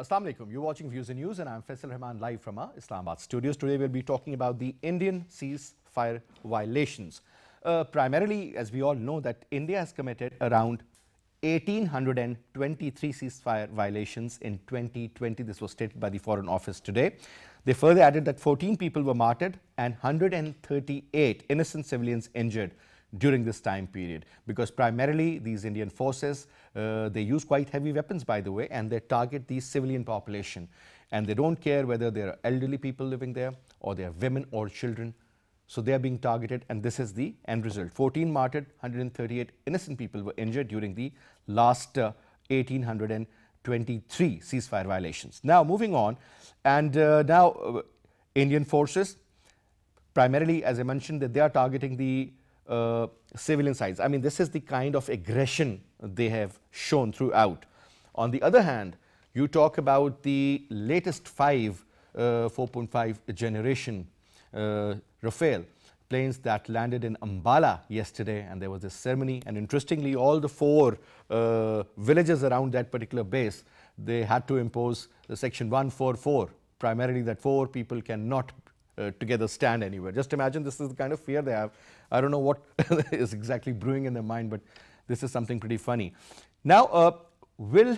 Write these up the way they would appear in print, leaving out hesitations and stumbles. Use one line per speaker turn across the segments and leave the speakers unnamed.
Assalamu alaikum. You're watching Views and News and I'm Faisal Rahman live from our Islamabad studios. Today we'll be talking about the Indian ceasefire violations. Primarily, as we all know, that India has committed around 1,823 ceasefire violations in 2020. This was stated by the Foreign Office today. They further added that 14 people were martyred and 138 innocent civilians injured during this time period, because primarily these Indian forces, they use quite heavy weapons, by the way, and they target the civilian population, and they don't care whether there are elderly people living there or they are women or children. So they are being targeted, and this is the end result. 14 martyred, 138 innocent people were injured during the last 1,823 ceasefire violations. Now moving on, and Indian forces, primarily, as I mentioned, that they are targeting the civilian sides. I mean, this is the kind of aggression they have shown throughout. On the other hand, you talk about the latest 4.5 generation Rafale planes that landed in Ambala yesterday, and there was this ceremony, and interestingly, all the 4 villages around that particular base, they had to impose the section 144, primarily that 4 people cannot together stand anywhere. Just imagine, this is the kind of fear they have. I don't know what is exactly brewing in their mind, but this is something pretty funny. Now, will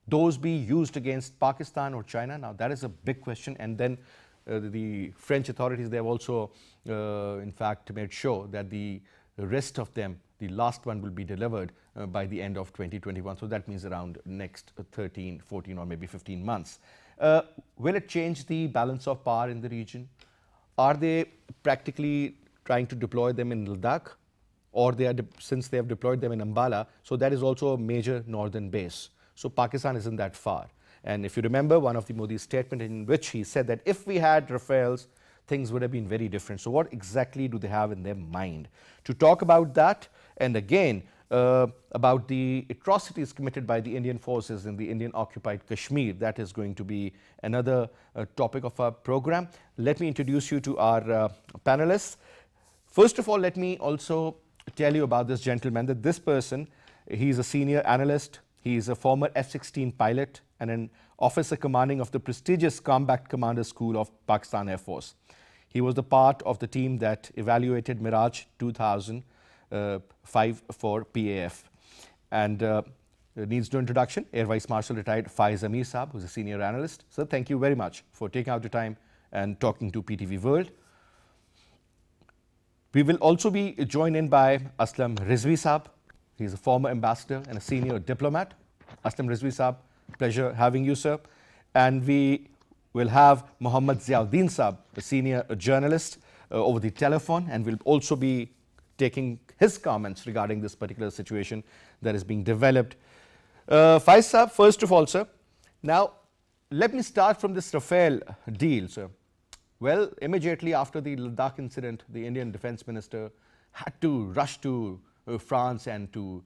those be used against Pakistan or China? Now, that is a big question. And then the French authorities, they have also, in fact, made sure that the rest of them, the last one, will be delivered by the end of 2021. So that means around next 13, 14, or maybe 15 months. Will it change the balance of power in the region? Are they practically trying to deploy them in Ladakh, or since they have deployed them in Ambala, so that is also a major northern base. So Pakistan isn't that far. And if you remember one of the Modi's statement, in which he said that if we had Rafales, things would have been very different. So what exactly do they have in their mind? To talk about that, and again, about the atrocities committed by the Indian forces in the Indian occupied Kashmir, that is going to be another topic of our program. Let me introduce you to our panelists. First of all, let me also tell you about this gentleman, that this person, he's a senior analyst, he is a former F-16 pilot and an officer commanding of the prestigious Combat Commander School of Pakistan Air Force. He was the part of the team that evaluated Mirage 2005 for PAF. And needs no introduction, Air Vice Marshal retired Faiz Amir Saab, who's a senior analyst. So thank you very much for taking out the time and talking to PTV World. We will also be joined in by Aslam Rizvi Saab. He's a former ambassador and a senior diplomat. Aslam Rizvi Saab, pleasure having you, sir. And we will have Muhammad Ziauddin Saab, a senior journalist, over the telephone, and we'll also be taking his comments regarding this particular situation that is being developed. Faiz Saab, first of all, sir. Now, let me start from this Rafale deal, sir. Well, immediately after the Ladakh incident, the Indian Defence Minister had to rush to France and to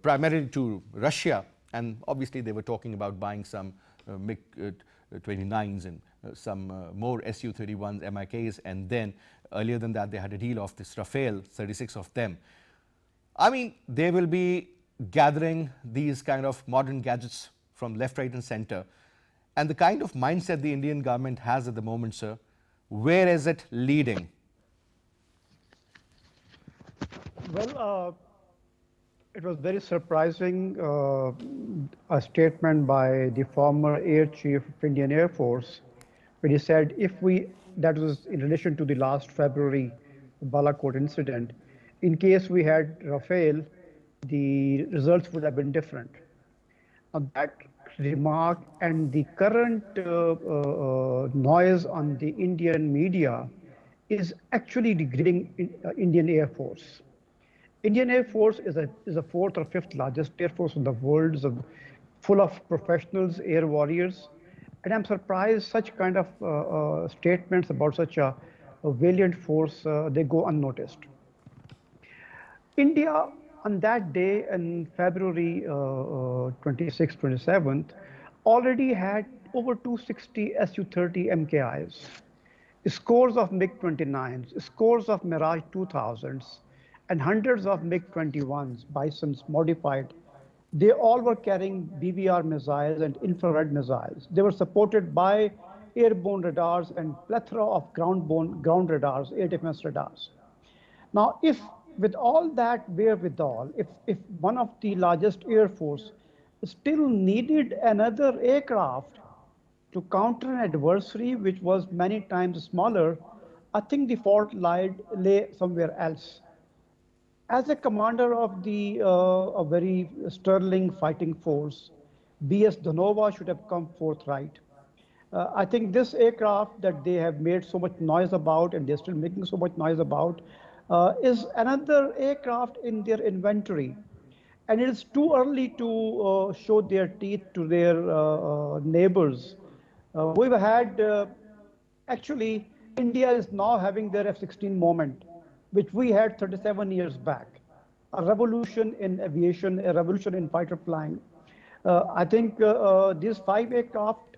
primarily to Russia, and obviously they were talking about buying some MiG-29s and some more Su-31s, MiKs, and then earlier than that they had a deal of this Rafale, 36 of them. I mean, they will be gathering these kind of modern gadgets from left, right and center, and the kind of mindset the Indian government has at the moment, sir, where is it leading?
Well, it was very surprising, a statement by the former Air Chief of Indian Air Force, where he said that was in relation to the last February Balakot incident, in case we had Rafale, the results would have been different. Now, that remark and the current noise on the Indian media is actually degrading Indian Air Force. Indian Air Force is a 4th or 5th largest air force in the world, full of professionals, air warriors, and I'm surprised such kind of statements about such a valiant force, they go unnoticed. India, on that day in February 26th, 27th, already had over 260 Su-30 MKIs, scores of MiG-29s, scores of Mirage 2000s, and hundreds of MiG-21s, Bisons modified They all were carrying BVR missiles and infrared missiles. They were supported by airborne radars and plethora of ground radars, air defense radars. Now, if with all that wherewithal, if one of the largest air force still needed another aircraft to counter an adversary which was many times smaller, I think the fault lay somewhere else. As a commander of a very sterling fighting force, B.S. Dhanova should have come forthright. I think this aircraft that they have made so much noise about and they're still making so much noise about is another aircraft in their inventory. And it is too early to show their teeth to their neighbors. We've had, actually, India is now having their F-16 moment, which we had 37 years back. A revolution in aviation, a revolution in fighter flying. I think these 5 aircraft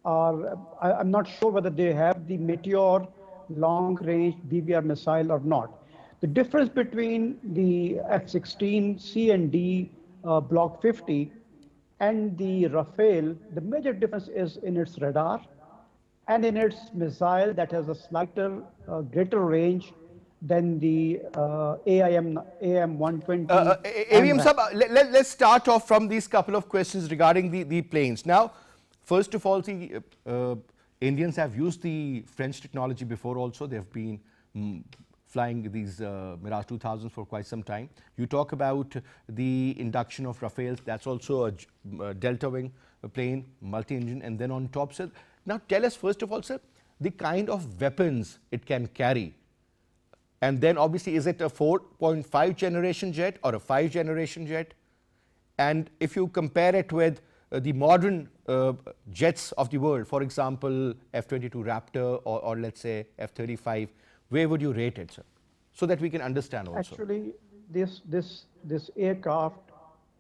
are, I'm not sure whether they have the Meteor long-range BVR missile or not. The difference between the F-16 C and D Block 50 and the Rafale, the major difference is in its radar and in its missile that has a slighter, greater range than the AIM-120.
AVM Sahab, let's start off from these couple of questions regarding the planes. Now, first of all, the Indians have used the French technology before also. They have been flying these Mirage 2000s for quite some time. You talk about the induction of Rafales. That's also a delta wing plane, multi-engine, and then on top, sir. Now, tell us, first of all, sir, the kind of weapons it can carry. And then, obviously, is it a 4.5 generation jet or a 5 generation jet? And if you compare it with the modern jets of the world, for example, F-22 Raptor or let's say F-35, where would you rate it, sir? So that we can understand also.
Actually, this aircraft,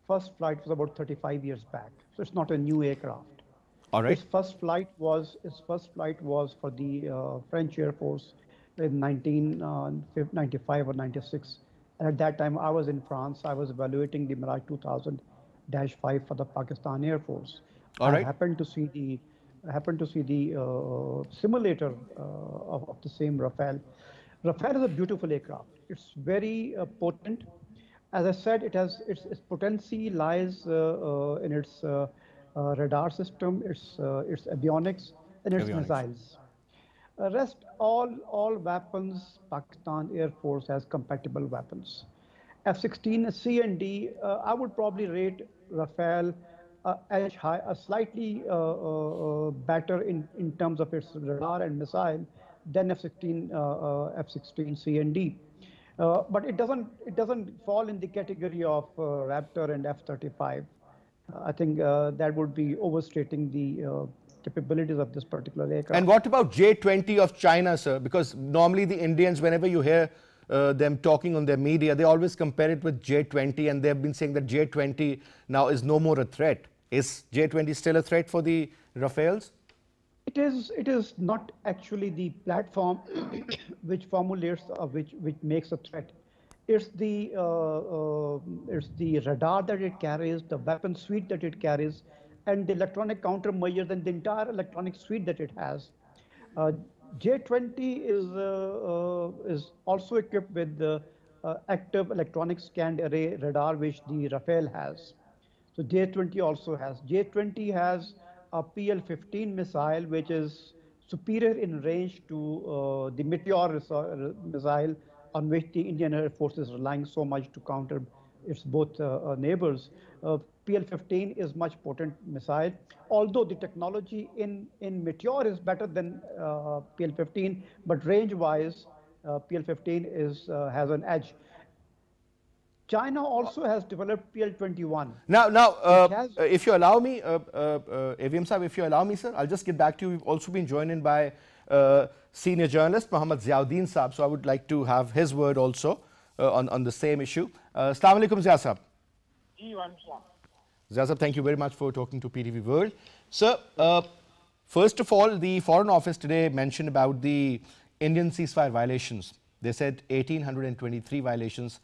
first flight was about 35 years back. So it's not a new aircraft.
All right.
Its first flight was for the French Air Force in 1995 or 96. And at that time, I was in France. I was evaluating the Mirage 2000-5 for the Pakistan Air Force.
All right.
I happened to see the simulator of the same Rafale. Rafale is a beautiful aircraft. It's very potent. As I said, its potency lies in its radar system, its avionics, and its missiles. Rest all weapons, Pakistan Air Force has compatible weapons. F-16 C and D, I would probably rate Rafale edge high, slightly better in terms of its radar and missile than F-16 C and D. But it doesn't fall in the category of Raptor and F-35. I think that would be overstating the capabilities of this particular aircraft.
And what about J-20 of China, sir? Because normally the Indians, whenever you hear them talking on their media, they always compare it with J-20, and they've been saying that J-20 now is no more a threat. Is J-20 still a threat for the Rafales?
It is not actually the platform which formulates which makes a threat. It's the radar that it carries, the weapon suite that it carries, and the electronic countermeasures and the entire electronic suite that it has. J-20 is also equipped with the active electronic scanned array radar, which the Rafale has. So J-20 also has. J-20 has a PL-15 missile, which is superior in range to the Meteor missile, on which the Indian Air Force is relying so much to counter its both neighbors. PL-15 is much potent missile, although the technology in Meteor is better than PL-15, but range-wise, PL-15 has an edge. China also has developed PL-21.
Now, if you allow me, AVM Sahib, if you allow me, sir, I'll just get back to you. We've also been joined in by senior journalist Mohammad Ziauddin Saab, so I would like to have his word also on the same issue. Assalamu alaikum, Zia Saab. Zia Saab, thank you very much for talking to PTV World. Sir, first of all, the Foreign Office today mentioned about the Indian ceasefire violations. They said 1,823 violations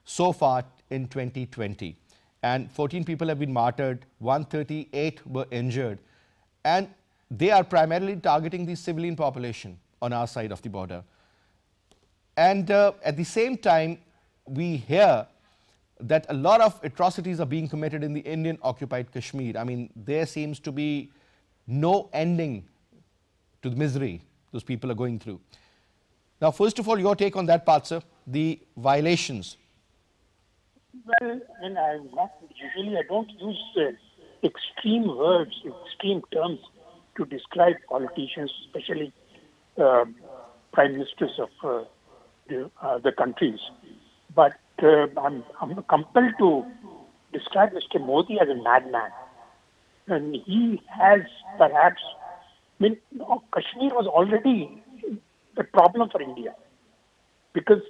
so far in 2020. and 14 people have been martyred, 138 were injured, and they are primarily targeting the civilian population on our side of the border. And at the same time, we hear that a lot of atrocities are being committed in the Indian occupied Kashmir. I mean, there seems to be no ending to the misery those people are going through. Now, first of all, your take on that part, sir, the violations.
Well, and usually I don't use extreme words, extreme terms to describe politicians, especially prime ministers of the countries. But I'm compelled to describe Mr. Modi as a madman. And he has perhaps, Kashmir was already a problem for India because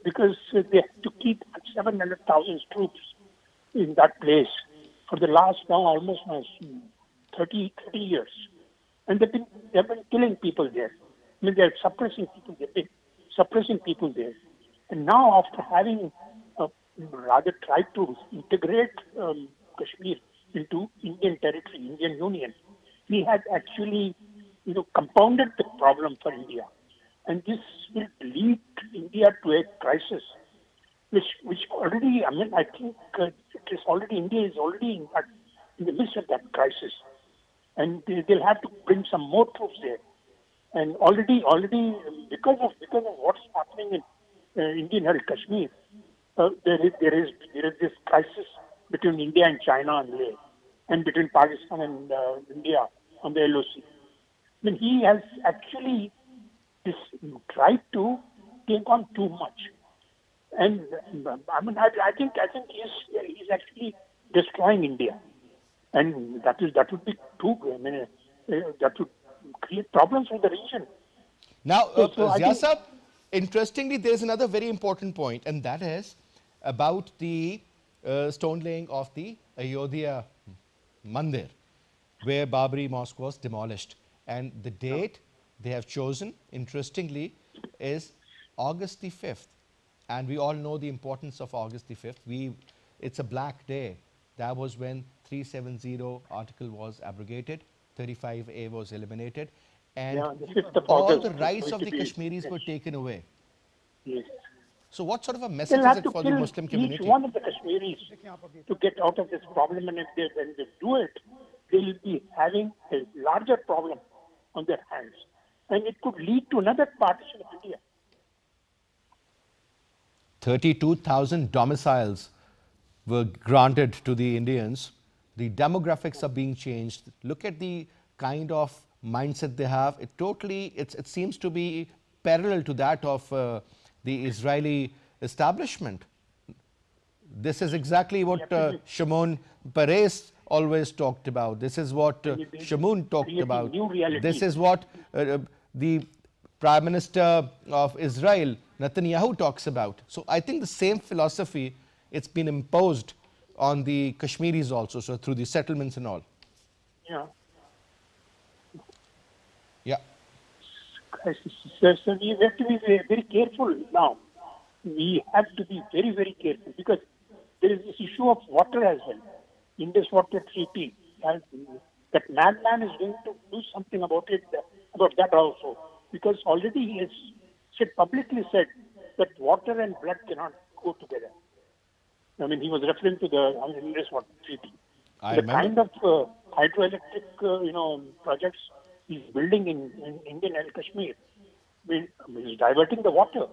they had to keep 700,000 troops in that place for the last now almost 30 years. And they've been killing people there. They're suppressing people. They've been suppressing people there. And now, after having rather tried to integrate Kashmir into Indian territory, Indian Union, he has actually, compounded the problem for India. And this will lead India to a crisis, which already, I think India is already in the midst of that crisis. And they'll have to bring some more troops there. And already, because of what's happening in Indian-held Kashmir, there is this crisis between India and China and Leh, and between Pakistan and India on the LOC. He has actually tried to take on too much, and I think he's actually destroying India, and that would be too. That would create problems for the region.
Now, Zia Sahab, interestingly, there is another very important point, and that is about the stone laying of the Ayodhya Mandir, where Babri Mosque was demolished. And the date they have chosen, interestingly, is August the 5th. And we all know the importance of August the 5th. It's a black day. That was when 370 article was abrogated, 35A was eliminated, and all the rights of the Kashmiris were taken away.
Yes.
So what sort of a message is it for the Muslim community?
Each one of the Kashmiris to get out of this problem, and when they do it, they will be having a larger problem on their hands. And it could lead to another partition of India.
32,000 domiciles were granted to the Indians. The demographics are being changed. Look at the kind of mindset they have. It seems to be parallel to that of the Israeli establishment. This is exactly what Shimon Peres always talked about. This is what Shamoun talked about. This is what the Prime Minister of Israel, Netanyahu, talks about. So I think the same philosophy, it's been imposed on the Kashmiris also, so through the settlements and all.
Yeah.
Yeah.
So we have to be very careful now. We have to be very, very careful because there is this issue of water as well. Indus Water Treaty. That madman is going to do something about that also. Because already he has publicly said that water and blood cannot go together. He was referring to the Indus Water Treaty. The kind of hydroelectric, projects he's building in Indian and Kashmir. He's diverting the water.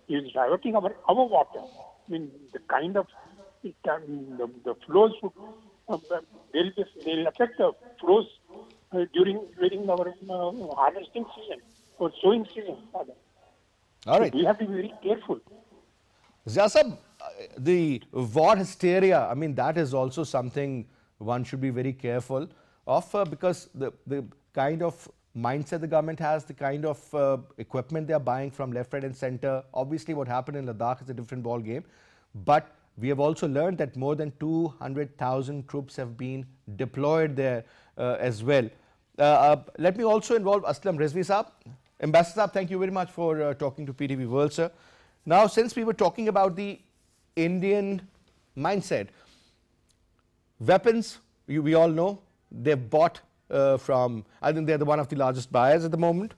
He's diverting our water. The kind of the flows would they'll affect the flows during our harvesting season or sowing season. Rather.
All right.
So we have to be very careful.
Zia Sahab, the war hysteria, that is also something one should be very careful of because the kind of mindset the government has, the kind of equipment they are buying from left, right and center. Obviously, what happened in Ladakh is a different ball game. But we have also learned that more than 200,000 troops have been deployed there as well. Let me also involve Aslam Rizvi Saab. Ambassador Saab, thank you very much for talking to PTV World, sir. Now, since we were talking about the Indian mindset, Weapons, we all know, they've bought from, I think they're one of the largest buyers at the moment.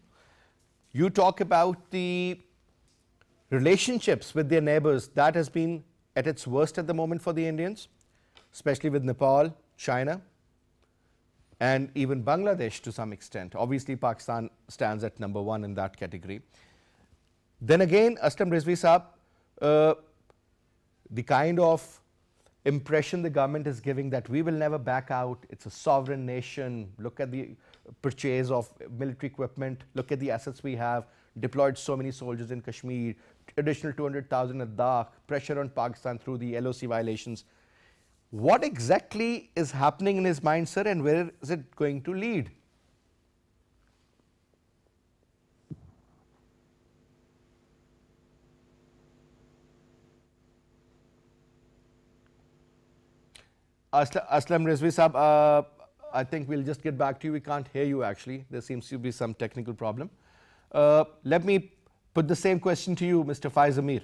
You talk about the relationships with their neighbors, that has been at its worst at the moment for the Indians, especially with Nepal, China, and even Bangladesh to some extent. Obviously, Pakistan stands at number 1 in that category. Then again, Aslam Rizvi Saab, the kind of impression the government is giving that we will never back out, it's a sovereign nation, look at the purchase of military equipment, look at the assets we have, deployed so many soldiers in Kashmir, additional 200,000 at Ladakh, pressure on Pakistan through the LOC violations. What exactly is happening in his mind, sir, and where is it going to lead? Aslam Rizvi Saab, I think we'll just get back to you. We can't hear you actually. There seems to be some technical problem. Let me put the same question to you, Mr. Faiz Amir.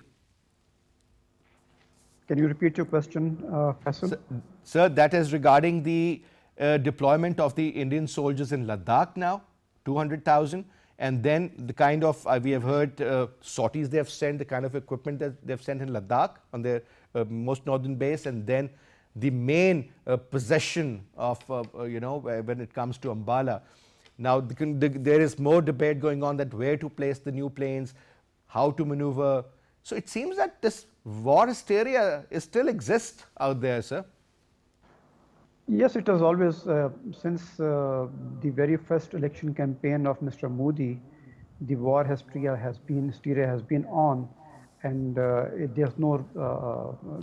Can you repeat your question, Faisal?
Sir, that is regarding the deployment of the Indian soldiers in Ladakh now, 200,000. And then the kind of, we have heard sorties they have sent, the kind of equipment that they have sent in Ladakh on their most northern base, and then the main possession of, when it comes to Ambala. Now, there is more debate going on that where to place the new planes, how to maneuver. So it seems that this war hysteria still exists out there, sir.
Yes, it has always, since the very first election campaign of Mr. Modi, the war hysteria has been on. And there's no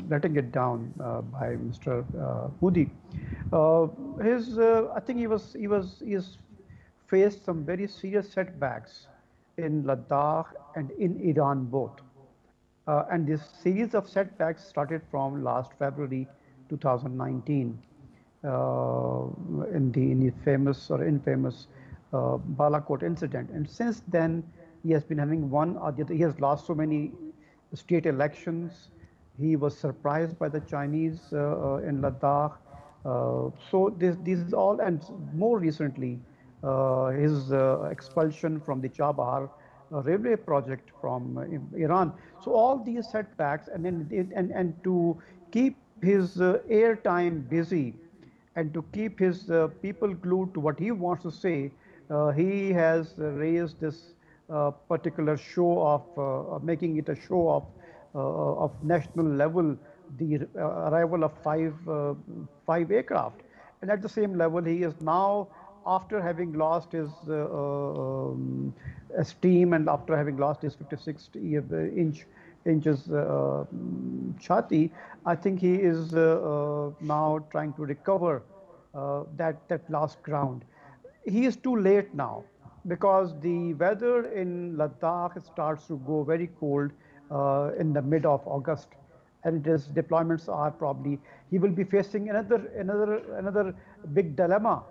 letting it down by Mr. Modi. I think he's faced some very serious setbacks in Ladakh and in Iran both. And this series of setbacks started from last February 2019 in the famous or infamous Balakot incident. And since then, he has been having one or the other. He has lost so many state elections. He was surprised by the Chinese in Ladakh. So this is all, and more recently, his expulsion from the Chabahar railway project from Iran. So all these setbacks, and then and to keep his airtime busy, and to keep his people glued to what he wants to say, he has raised this particular show of making it a show of national level, the arrival of five aircraft. And at the same level, he is now, after having lost his esteem and after having lost his 56 inches chati, I think he is now trying to recover that lost ground. He is too late now, because the weather in Ladakh starts to go very cold in the mid of August, and his deployments are probably, he will be facing another big dilemma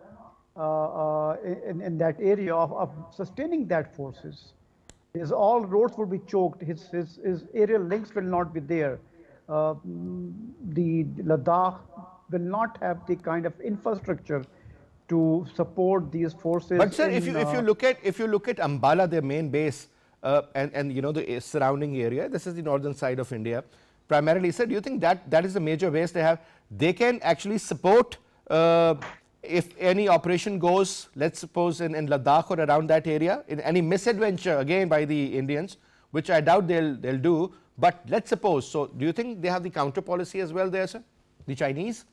in that area of sustaining that forces. All roads will be choked. His aerial links will not be there. The Ladakh will not have the kind of infrastructure to support these forces.
But sir, if you look at Ambala, their main base, and the surrounding area, this is the northern side of India, primarily, sir, do you think that is a major base they have? They can actually support if any operation goes, let's suppose in Ladakh or around that area, in any misadventure again by the Indians, which I doubt they'll do. But let's suppose. So, do you think they have the counter policy as well there, sir? The Chinese?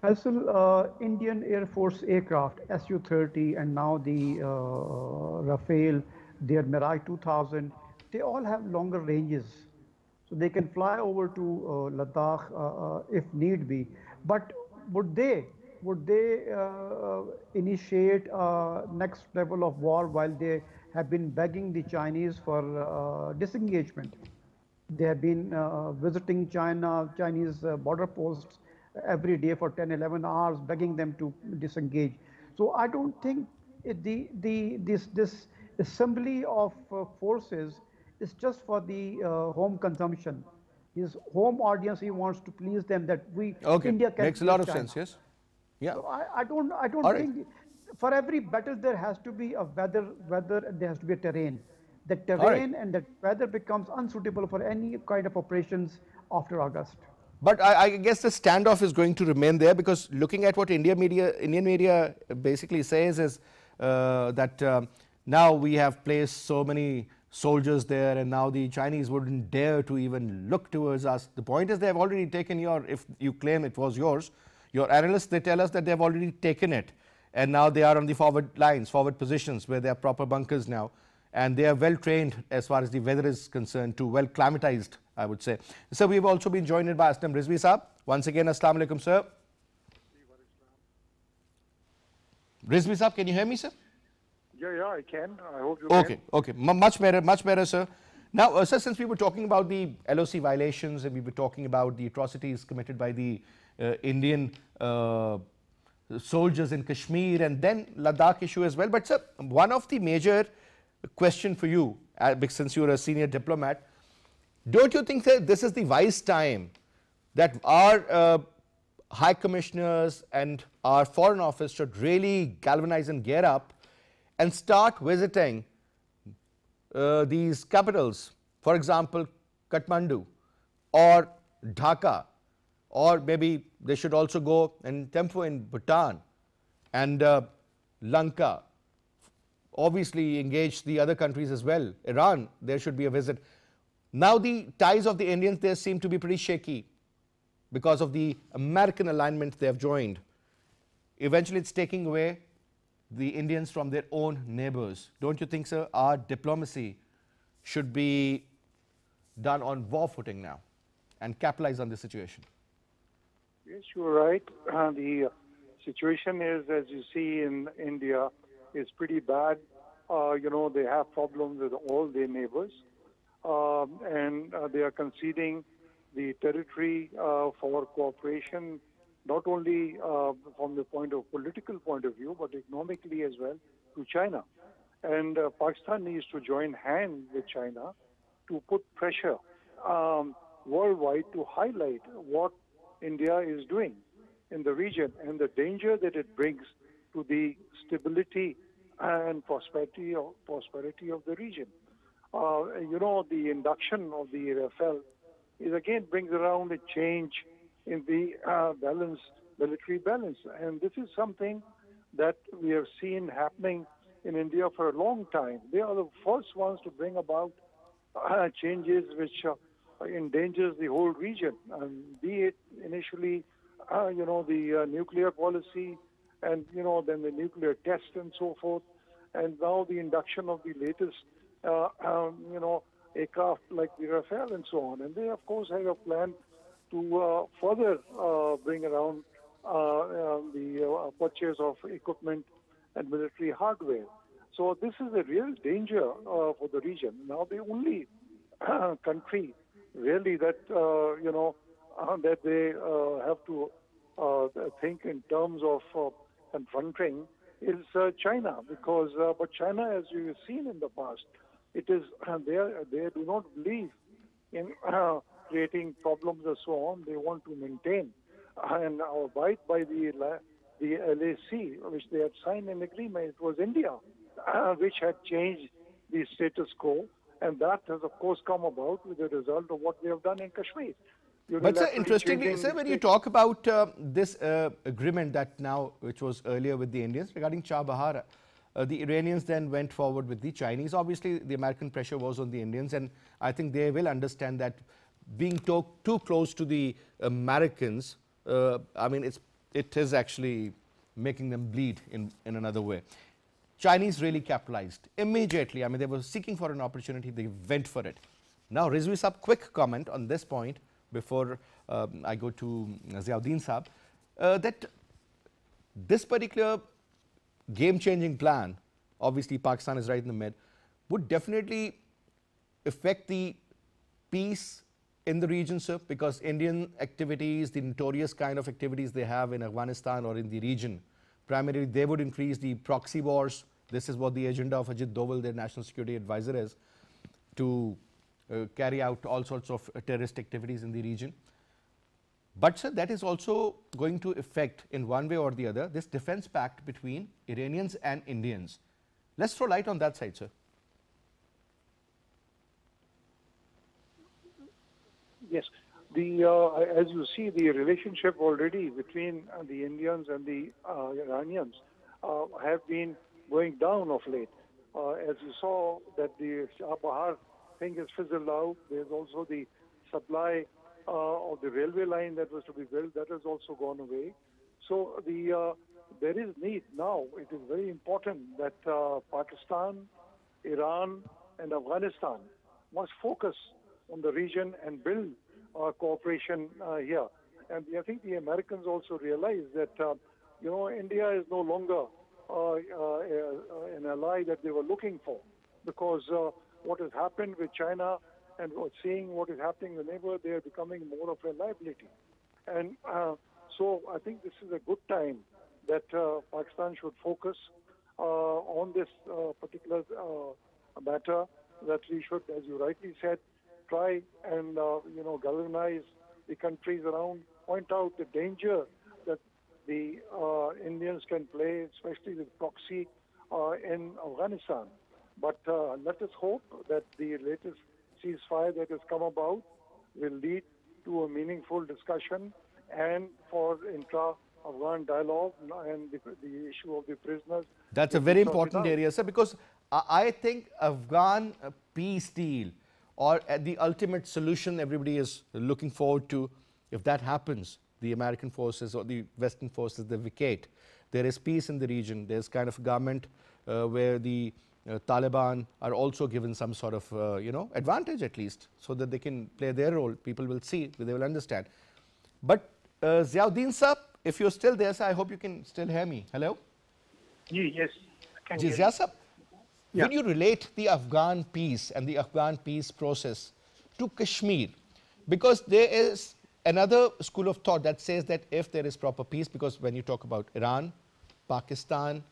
Faisal, Indian Air Force aircraft, Su-30, and now the Rafale, their Mirage 2000, they all have longer ranges. So they can fly over to Ladakh if need be. But would they initiate next level of war while they have been begging the Chinese for disengagement? They have been visiting Chinese border posts every day for 10, 11 hours, begging them to disengage. So I don't think this assembly of forces is just for the home consumption. his home audience, he wants to please them that
Okay,
India can
makes a
please
lot of
China.
sense, yes. Yeah,
So I don't
all right.
think for every battle there has to be a weather, and there has to be a terrain. The
All right.
terrain and the weather becomes unsuitable for any kind of operations after August.
But I guess the standoff is going to remain there, because looking at what Indian media basically says is that now we have placed so many soldiers there, and now the Chinese wouldn't dare to even look towards us. The point is they have already taken if you claim it was yours, your analysts, they tell us that they have already taken it, and now they are on the forward lines, forward positions, where they have proper bunkers now, and they are well trained as far as the weather is concerned too, well climatized, I would say. So we've also been joined by Aslam Rizvi Saab. Once again, Assalamu alaikum, sir. Rizvi Saab, can you hear me, sir?
Yeah, I can. I hope you
Okay,
can.
okay. Much better, sir. Now, sir, since we were talking about the LOC violations and we were talking about the atrocities committed by the Indian soldiers in Kashmir and then Ladakh issue as well. But, sir, one of the major question for you, since you're a senior diplomat, don't you think that this is the wise time that our high commissioners and our foreign office should really galvanize and gear up and start visiting these capitals, for example, Kathmandu or Dhaka, or maybe they should also go and tempo in Bhutan and Lanka, obviously engage the other countries as well. Iran, there should be a visit. Now the ties of the Indians there seem to be pretty shaky because of the American alignment they have joined. Eventually it's taking away the Indians from their own neighbors. Don't you think, sir, our diplomacy should be done on war footing now and capitalize on the situation?
Yes, you're right. The situation is, as you see in India, is pretty bad. They have problems with all their neighbors, and they are conceding the territory for cooperation, not only from the political point of view, but economically as well, to China. And Pakistan needs to join hands with China to put pressure worldwide to highlight what India is doing in the region and the danger that it brings to the stability and prosperity of the region. The induction of the Rafale brings around a change in the military balance. And this is something that we have seen happening in India for a long time. They are the first ones to bring about changes which endangers the whole region, be it initially, the nuclear policy, and then the nuclear test and so forth, and now the induction of the latest, aircraft like the Rafale and so on. And they, of course, have a plan to further bring around the purchase of equipment and military hardware. So this is a real danger for the region. Now, the only country really that that they have to think in terms of confronting is China, because but China, as you've seen in the past, it is they do not believe in creating problems and so on. They want to maintain and abide by the LAC, which they had signed an agreement. It was India which had changed the status quo, and that has, of course, come about with the result of what they have done in Kashmir.
But sir, interestingly, sir, when you talk about this agreement that now, which was earlier with the Indians regarding Chabahar, the Iranians then went forward with the Chinese. Obviously, the American pressure was on the Indians, and I think they will understand that being too close to the Americans, I mean, it is actually making them bleed in another way. Chinese really capitalized immediately. I mean, they were seeking for an opportunity. They went for it. Now, Rizvi Saab, quick comment on this point before I go to Ziauddin Saab, that this particular game-changing plan, obviously Pakistan is right in the mid, would definitely affect the peace in the region, sir, because Indian activities, the notorious kind of activities they have in Afghanistan or in the region, primarily they would increase the proxy wars. This is what the agenda of Ajit Doval, their national security advisor, is, to carry out all sorts of terrorist activities in the region. But sir, that is also going to affect in one way or the other this defense pact between Iranians and Indians. Let's throw light on that side, sir.
Yes, as you see, the relationship already between the Indians and the Iranians have been going down of late. As you saw that the Shah Bahar thing is fizzled out. There's also the supply of the railway line that was to be built, that has also gone away. So there is need now. It is very important that Pakistan, Iran and Afghanistan must focus on the region and build cooperation here. And I think the Americans also realize that, India is no longer an ally that they were looking for, because what has happened with China and seeing what is happening in the neighbor, they are becoming more of a liability. And so I think this is a good time that Pakistan should focus on this particular matter, that we should, as you rightly said, try and galvanize the countries around, point out the danger that the Indians can play, especially with proxy in Afghanistan. But let us hope that the latest ceasefire that has come about will lead to a meaningful discussion and for intra-Afghan dialogue and the issue of the prisoners.
That's a very important area, sir, because I think Afghan peace deal or the ultimate solution everybody is looking forward to, if that happens, the American forces or the Western forces, they vacate. There is peace in the region. There's kind of a government where the Taliban are also given some sort of, advantage at least, so that they can play their role. People will see, they will understand. But Ziauddin Saab, if you're still there, sir, I hope you can still hear me. Hello?
Yes.
Zia Saab, when you relate the Afghan peace and the Afghan peace process to Kashmir, because there is another school of thought that says that if there is proper peace, because when you talk about Iran, Pakistan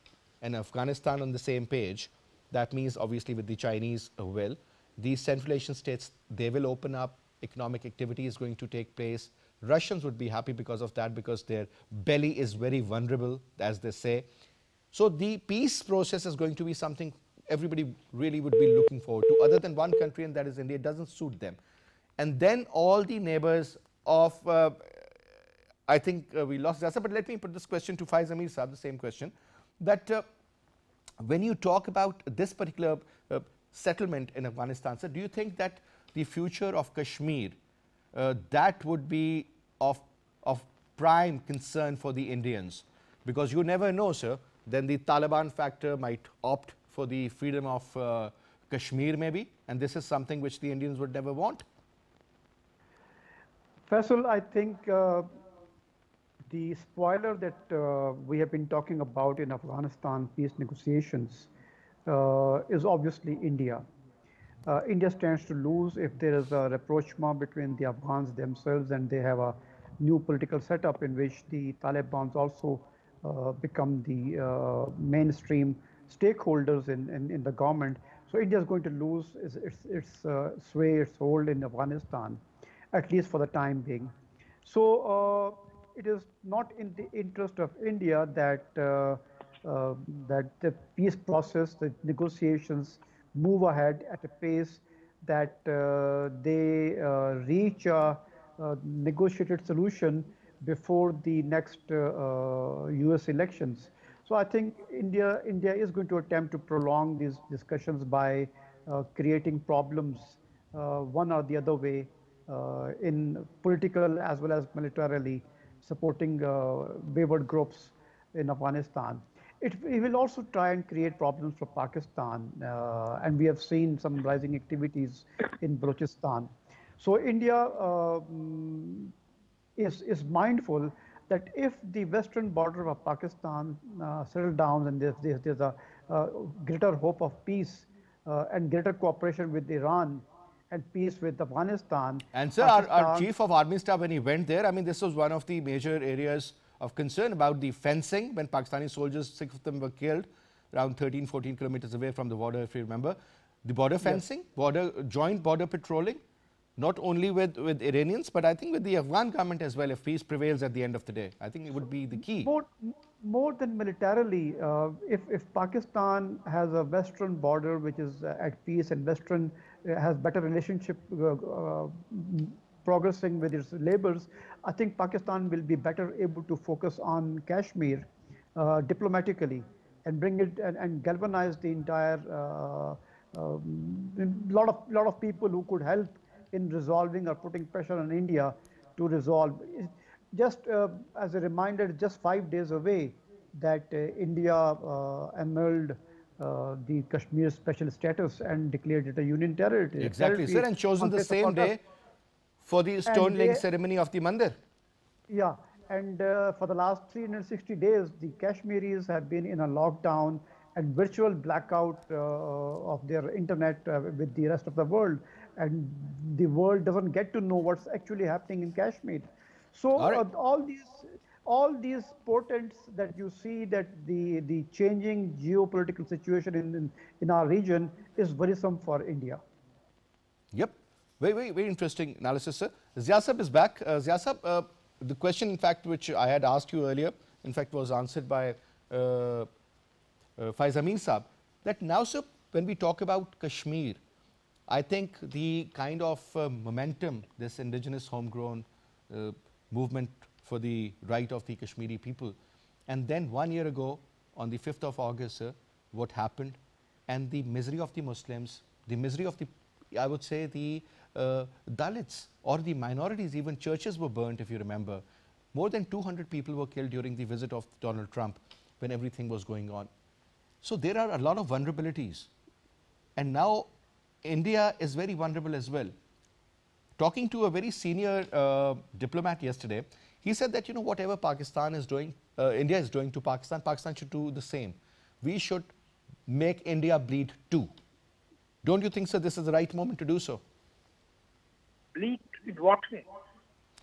and Afghanistan on the same page, that means obviously with the Chinese will, these Central Asian states, they will open up, economic activity is going to take place. Russians would be happy because of that, because their belly is very vulnerable, as they say. So the peace process is going to be something everybody really would be looking forward to, other than one country, and that is India. It doesn't suit them. And then all the neighbors of, I think we lost Zasa, but let me put this question to Faiz Amir Saab, the same question, that when you talk about this particular settlement in Afghanistan, sir, do you think that the future of Kashmir, that would be of prime concern for the Indians? Because you never know, sir, then the Taliban factor might opt for the freedom of Kashmir maybe, and this is something which the Indians would never want.
Faisal, I think the spoiler that we have been talking about in Afghanistan peace negotiations is obviously India. India stands to lose if there is a rapprochement between the Afghans themselves and they have a new political setup in which the Taliban also become the mainstream stakeholders in the government. So India is going to lose its sway, its hold in Afghanistan, at least for the time being. So it is not in the interest of India that that the peace process, the negotiations move ahead at a pace that they reach a negotiated solution before the next US elections. So I think India is going to attempt to prolong these discussions by creating problems one or the other way in political as well as militarily, supporting wayward groups in Afghanistan. It will also try and create problems for Pakistan, and we have seen some rising activities in Balochistan. So India is mindful that if the western border of Pakistan settles down and there's a greater hope of peace and greater cooperation with Iran and peace with Afghanistan.
And sir, our Chief of Army Staff, when he went there, I mean, this was one of the major areas of concern about the fencing when Pakistani soldiers, 6 of them were killed around 13, 14 kilometers away from the border, if you remember. the border fencing, joint border patrolling, not only with Iranians, but I think with the Afghan government as well, if peace prevails at the end of the day. I think it would be the key.
More than militarily, if Pakistan has a western border which is at peace and western has better relationship progressing with its neighbors, I think Pakistan will be better able to focus on Kashmir diplomatically and bring it and galvanize the entire lot of people who could help in resolving or putting pressure on India to resolve. Just as a reminder, just 5 days away that India annulled the Kashmir special status and declared it a union territory.
Exactly, sir, and chosen the same day for the stone laying ceremony of the mandir.
Yeah, and for the last 360 days, the Kashmiris have been in a lockdown and virtual blackout of their internet with the rest of the world, and the world doesn't get to know what's actually happening in Kashmir. So all these portents that you see, that the changing geopolitical situation in our region is worrisome for India.
Yep, very interesting analysis, sir. Zia Sab is back. Zia Sab, the question, in fact, which I had asked you earlier, in fact, was answered by Faiz Amin Saab, that now, sir, when we talk about Kashmir, I think the kind of momentum, this indigenous homegrown movement for the right of the Kashmiri people, and then 1 year ago, on the 5th of August, sir, what happened, and the misery of the Muslims, the misery of the, I would say, the Dalits or the minorities, even churches were burnt, if you remember. More than 200 people were killed during the visit of Donald Trump when everything was going on. So there are a lot of vulnerabilities. And now India is very vulnerable as well. Talking to a very senior diplomat yesterday, he said that, you know, whatever Pakistan is doing, India is doing to Pakistan, Pakistan should do the same. We should make India bleed too. Don't you think, sir, this is the right moment to do so?
Bleed in what way?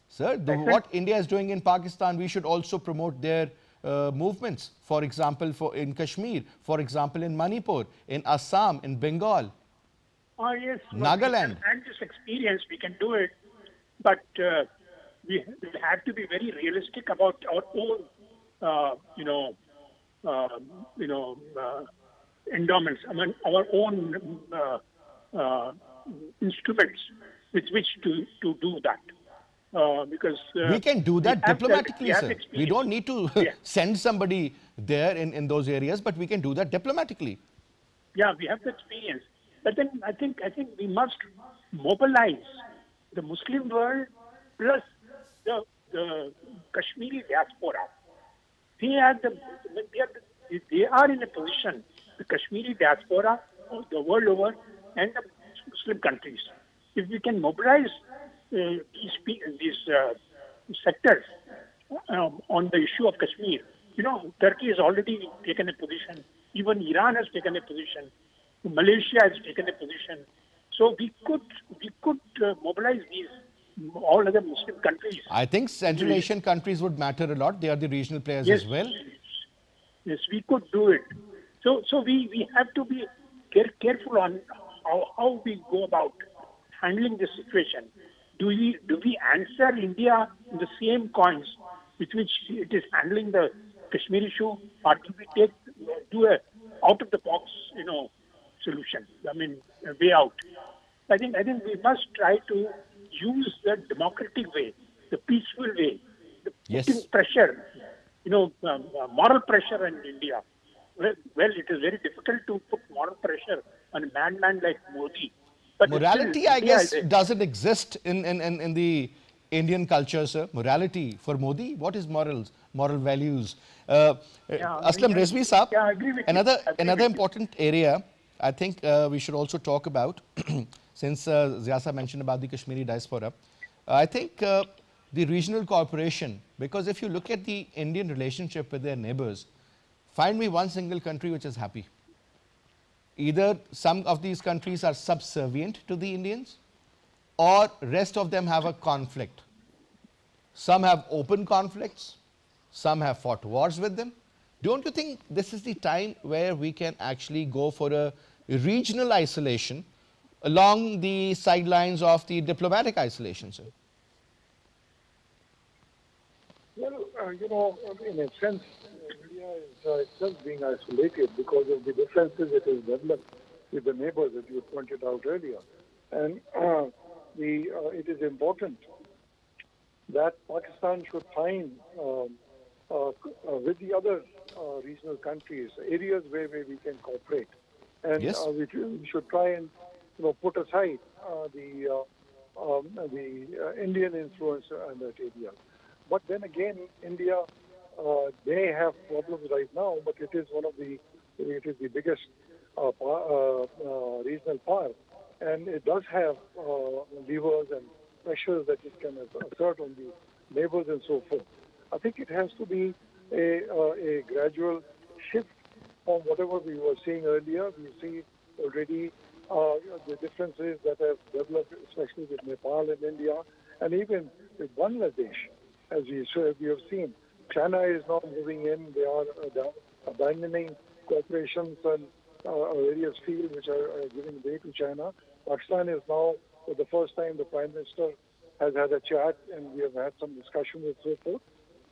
Sir, what India is doing in Pakistan, we should also promote their movements. For example, in Kashmir, for example, in Manipur, in Assam, in Bengal.
Oh, yes.
Nagaland.
And this experience, we can do it, but we have to be very realistic about our own, endowments. I mean, our own instruments with which to do that. Because
we can do that diplomatically, sir. We don't need to send somebody there in those areas, but we can do that diplomatically.
Yeah, we have the experience. But then I think we must mobilize the Muslim world plus the Kashmiri diaspora. They are in a position, the Kashmiri diaspora the world over and the Muslim countries. If we can mobilize these sectors on the issue of Kashmir, you know, Turkey has already taken a position. Even Iran has taken a position. Malaysia has taken a position. So we could mobilize these all other Muslim countries.
I think Central Asian countries would matter a lot. They are the regional players as well.
Yes, we could do it. So we have to be careful on how we go about handling this situation. Do we answer India in the same coins with which it is handling the Kashmir issue, or do we do a out of the box, you know, solution? I mean, a way out. I think we must try to use the democratic way, the peaceful way, the putting pressure, you know, moral pressure on India. Well, it is very difficult to put moral pressure on a madman like Modi. But
morality, I guess, doesn't exist in the Indian culture, sir. Morality for Modi, what is morals, moral values? Aslam Rizvi Saab, another important area I think we should also talk about, since Zia Saab mentioned about the Kashmiri diaspora. I think the regional cooperation, because if you look at the Indian relationship with their neighbors, find me one single country which is happy. Either some of these countries are subservient to the Indians, or rest of them have a conflict. Some have open conflicts, some have fought wars with them. Don't you think this is the time where we can actually go for a regional isolation along the sidelines of the diplomatic isolation, sir?
Well, in a sense, India is itself being isolated because of the differences it has developed with the neighbors that you pointed out earlier. And it is important that Pakistan should find with the other regional countries areas where we can cooperate, and
Yes.
We should try and put aside the Indian influence in that area. But then again, India they have problems right now, but it is the biggest regional power, and it does have levers and pressures that it can assert on the neighbors and so forth. I think it has to be a gradual shift from whatever we were seeing earlier. We see already the differences that have developed, especially with Nepal and India, and even with Bangladesh, as we have seen. China is now moving in. They are abandoning cooperations and various fields which are giving way to China. Pakistan is now, for the first time, the Prime Minister has had a chat, and we have had some discussion and so forth.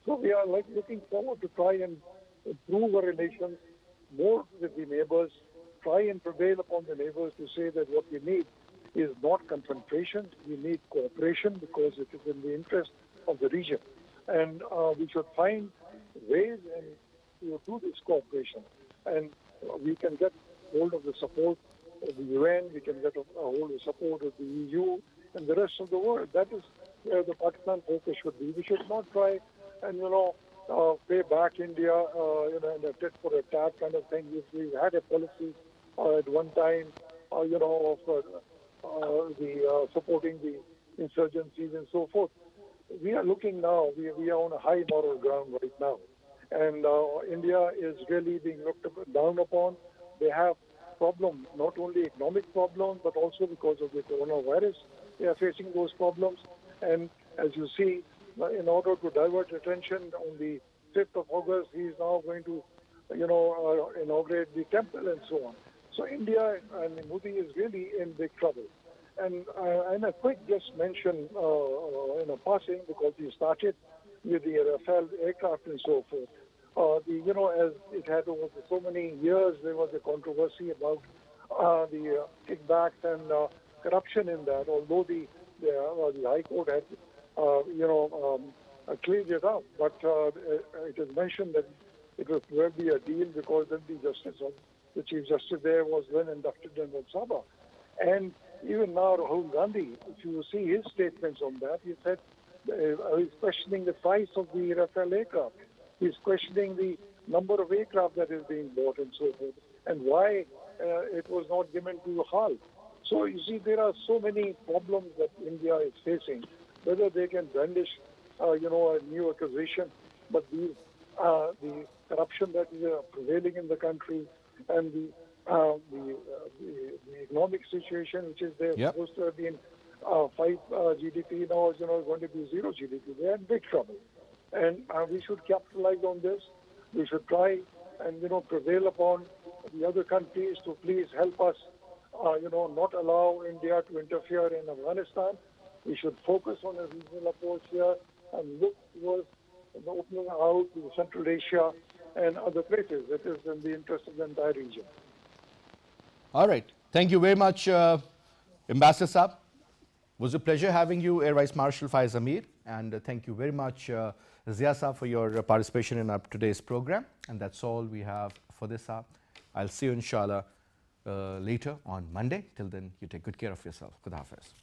So we are looking forward to try and improve our relations more with the neighbors, try and prevail upon the neighbors to say that what we need is not confrontation, we need cooperation because it is in the interest of the region. And we should find ways to do this cooperation. And we can get hold of the support of the UN, we can get a hold of the support of the EU and the rest of the world. That is where the Pakistan focus should be. We should not try and, pay back India, in a tit for a tat kind of thing. We've had a policy at one time, of supporting the insurgencies and so forth. We are looking now, we are on a high moral ground right now. And India is really being looked down upon. They have problems, not only economic problems, but also because of the coronavirus. They are facing those problems. And as you see, in order to divert attention, on the 5th of August, he is now going to, inaugurate the temple and so on. So India and Modi is really in big trouble. And a quick just mention, in a passing, because you started with the Rafale aircraft and so forth. As it had over so many years, there was a controversy about the kickbacks and corruption in that. Although the High Court had, cleared it up, but it is mentioned that it was probably a deal because then the Chief Justice there was then inducted in Lok Sabha. And even now, Rahul Gandhi, if you see his statements on that, he said he's questioning the price of the Rafale aircraft. He's questioning the number of aircraft that is being bought and so forth, and why it was not given to HAL. So you see, there are so many problems that India is facing. Whether they can brandish, a new acquisition, but the corruption that is prevailing in the country, and the economic situation, which is there,
Yep.
supposed to have been 5 GDP, now is going to be 0 GDP. They are in big trouble, and we should capitalize on this. We should try and prevail upon the other countries to please help us. Not allow India to interfere in Afghanistan. We should focus on a regional approach here and look towards the opening out to Central Asia and other places. That is in the interest of the entire region.
All right. Thank you very much, Ambassador Saab. It was a pleasure having you, Air Vice Marshal Faiz Amir. And thank you very much, Zia Saab, for your participation in our today's program. And that's all we have for this hour. I'll see you, inshallah, later on Monday. Till then, you take good care of yourself. Khuda Hafiz.